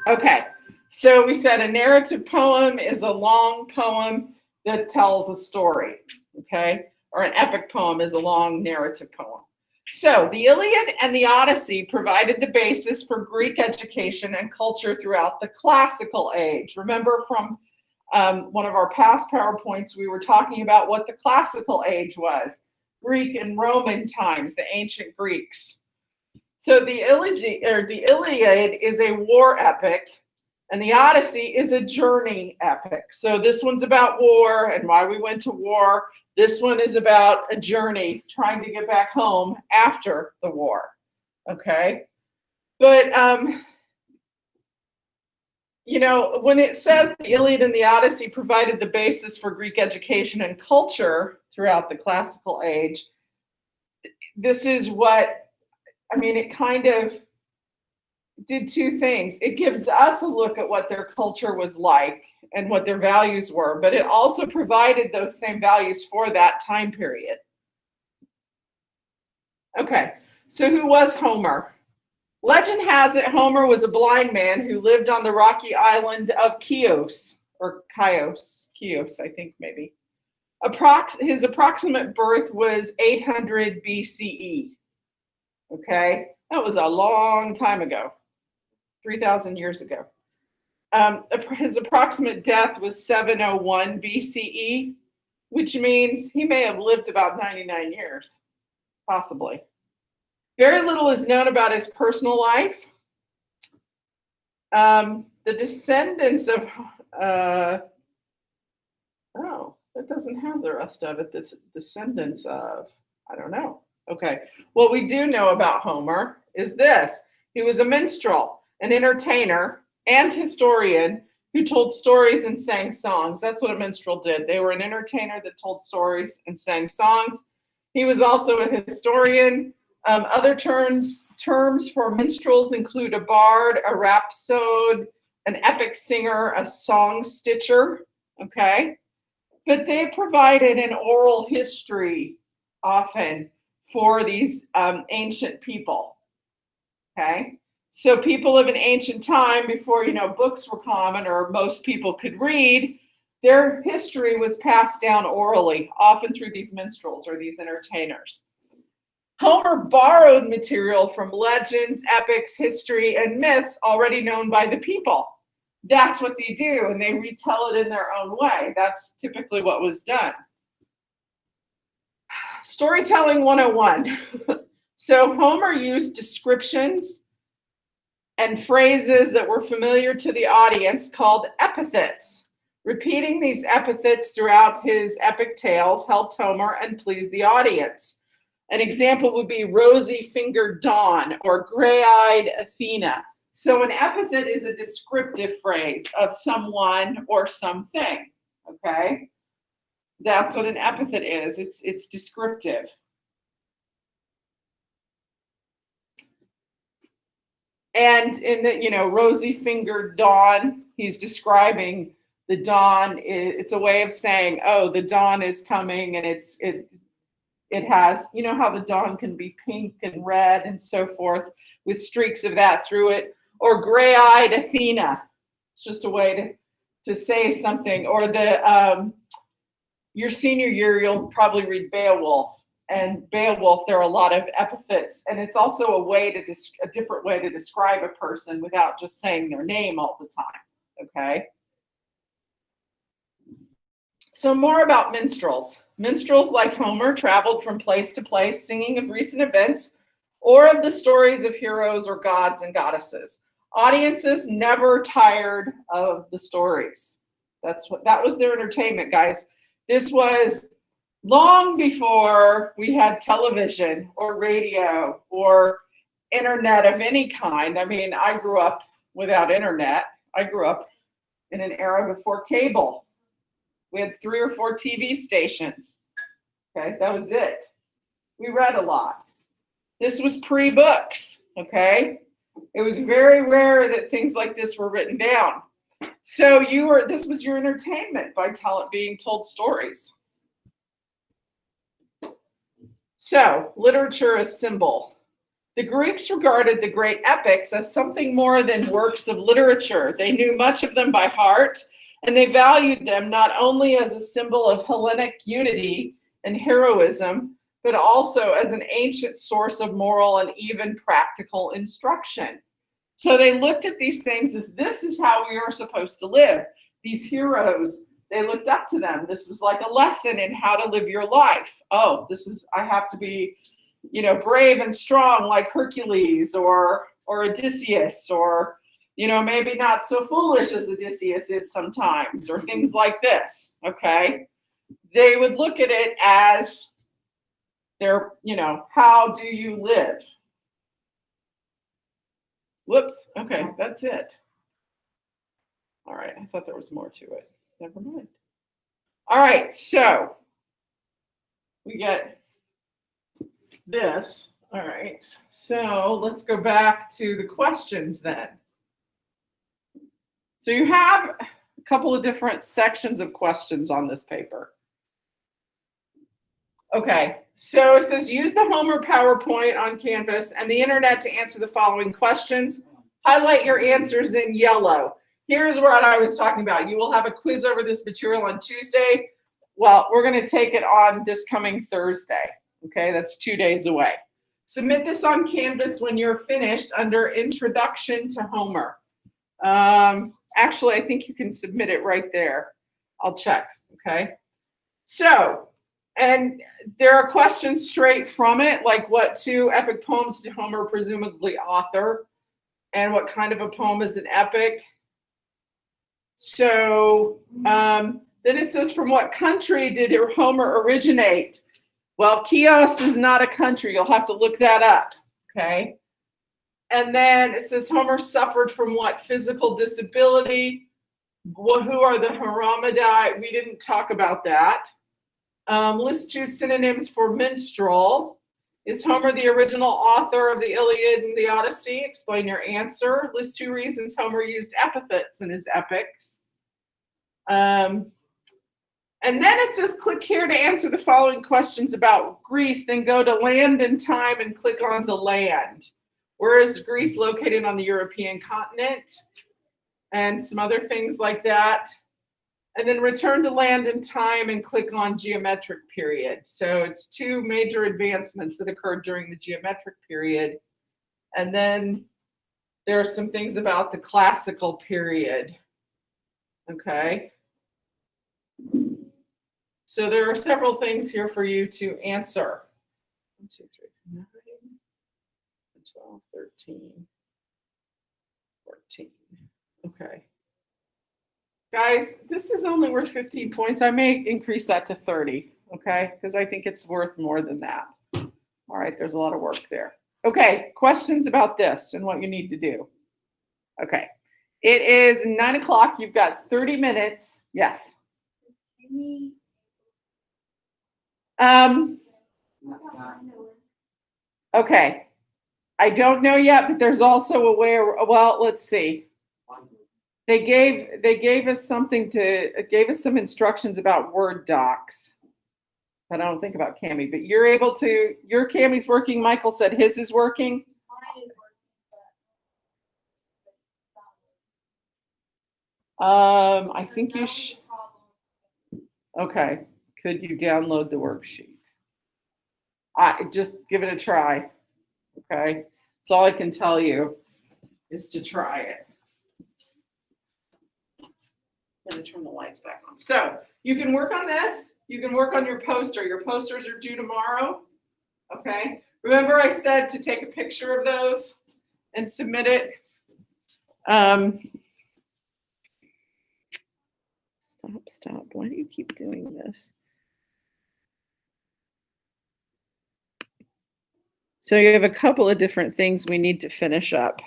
Okay, so we said a narrative poem is a long poem that tells a story, okay? Or an epic poem is a long narrative poem. So the Iliad and the Odyssey provided the basis for Greek education and culture throughout the classical age. Remember from one of our past PowerPoints, we were talking about what the classical age was, Greek and Roman times, the ancient Greeks. So the Iliad is a war epic, and the Odyssey is a journey epic. So this one's about war and why we went to war. This one is about a journey, trying to get back home after the war. Okay, but you know, when it says the Iliad and the Odyssey provided the basis for Greek education and culture throughout the classical age, this is what, I mean, it kind of did two things. It gives us a look at what their culture was like and what their values were, but it also provided those same values for that time period. Okay, so who was Homer? Legend has it Homer was a blind man who lived on the rocky island of Chios, or Chios, I think maybe. His approximate birth was 800 BCE. Okay, that was a long time ago, 3,000 years ago. His approximate death was 701 BCE, which means he may have lived about 99 years, possibly. Very little is known about his personal life. The descendants of, oh, that doesn't have the rest of it. The descendants of, I don't know. Okay, what we do know about Homer is this. He was a minstrel, an entertainer, and historian who told stories and sang songs. That's what a minstrel did. They were an entertainer that told stories and sang songs. He was also a historian. Other terms for minstrels include a bard, a rhapsode, an epic singer, a song stitcher, okay? But they provided an oral history often for these ancient people, okay? So people of an ancient time, before, you know, books were common or most people could read, their history was passed down orally, often through these minstrels or these entertainers. Homer borrowed material from legends, epics, history, and myths already known by the people. That's what they do, and they retell it in their own way. That's typically what was done. Storytelling 101. So Homer used descriptions and phrases that were familiar to the audience called epithets. Repeating these epithets throughout his epic tales helped Homer and pleased the audience. An example would be rosy-fingered Dawn or gray-eyed Athena. So an epithet is a descriptive phrase of someone or something, okay? That's what an epithet is. It's descriptive. And in the, you know, rosy-fingered Dawn, he's describing the dawn. It's a way of saying, oh, the dawn is coming, and it has, you know how the dawn can be pink and red and so forth with streaks of that through it. Or gray-eyed Athena. It's just a way to say something. Or your senior year, you'll probably read Beowulf. And Beowulf, there are a lot of epithets. And it's also a different way to describe a person without just saying their name all the time, okay? So more about minstrels. Minstrels like Homer traveled from place to place singing of recent events or of the stories of heroes or gods and goddesses. Audiences never tired of the stories. That was their entertainment, guys. This was long before we had television or radio or internet of any kind. I mean, I grew up without internet. I grew up in an era before cable. We had 3 or 4 TV stations. Okay, that was it. We read a lot. This was pre-books, okay? It was very rare that things like this were written down. So this was your entertainment by being told stories. So, literature as symbol. The Greeks regarded the great epics as something more than works of literature. They knew much of them by heart, and they valued them not only as a symbol of Hellenic unity and heroism, but also as an ancient source of moral and even practical instruction. So they looked at these things as this is how we are supposed to live. These heroes, they looked up to them. This was like a lesson in how to live your life. Oh, I have to be, brave and strong like Hercules or Odysseus, or, maybe not so foolish as Odysseus is sometimes, or things like this, okay? They would look at it as their, how do you live? Whoops, okay, that's it. All right, I thought there was more to it. Never mind. All right, so we get this. All right, so let's go back to the questions then. So you have a couple of different sections of questions on this paper. Okay, so it says use the Homer PowerPoint on Canvas and the internet to answer the following questions. Highlight your answers in yellow. Here's what I was talking about. You will have a quiz over this material on Tuesday. Well, we're going to take it on this coming Thursday. Okay, that's 2 days away. Submit this on Canvas when you're finished under Introduction to Homer. Actually, I think you can submit it right there. I'll check, okay? So, and there are questions straight from it, like what 2 epic poems did Homer presumably author? And what kind of a poem is an epic? So then it says, from what country did Homer originate? Well, Chios is not a country. You'll have to look that up, okay? And then it says Homer suffered from what physical disability? Well, who are the Hermadae? We didn't talk about that. List 2 synonyms for minstrel. Is Homer the original author of the Iliad and the Odyssey? Explain your answer. List 2 reasons Homer used epithets in his epics. And then it says click here to answer the following questions about Greece. Then go to land and time and click on the land. Where is Greece located on the European continent? And some other things like that. And then return to land and time and click on geometric period. So it's 2 major advancements that occurred during the geometric period. And then there are some things about the classical period. Okay. So there are several things here for you to answer. 1, 2, 3, 9, 12, 13, 14. Okay. Guys, this is only worth 15 points. I may increase that to 30, okay? Because I think it's worth more than that. All right, there's a lot of work there. Okay, questions about this and what you need to do. Okay, it is 9 o'clock. You've got 30 minutes. Yes. Okay, I don't know yet, but there's also a way. Well, let's see. They gave us some instructions about Word docs. I don't think about Cami, but you're able to. Your Cami's working. Michael said his is working. I think you should. Okay. Could you download the worksheet? Just give it a try. Okay. That's all I can tell you is to try it. I'm going to turn the lights back on. So you can work on this. You can work on your poster. Your posters are due tomorrow. Okay. Remember I said to take a picture of those and submit it. Stop. Why do you keep doing this? So you have a couple of different things we need to finish up.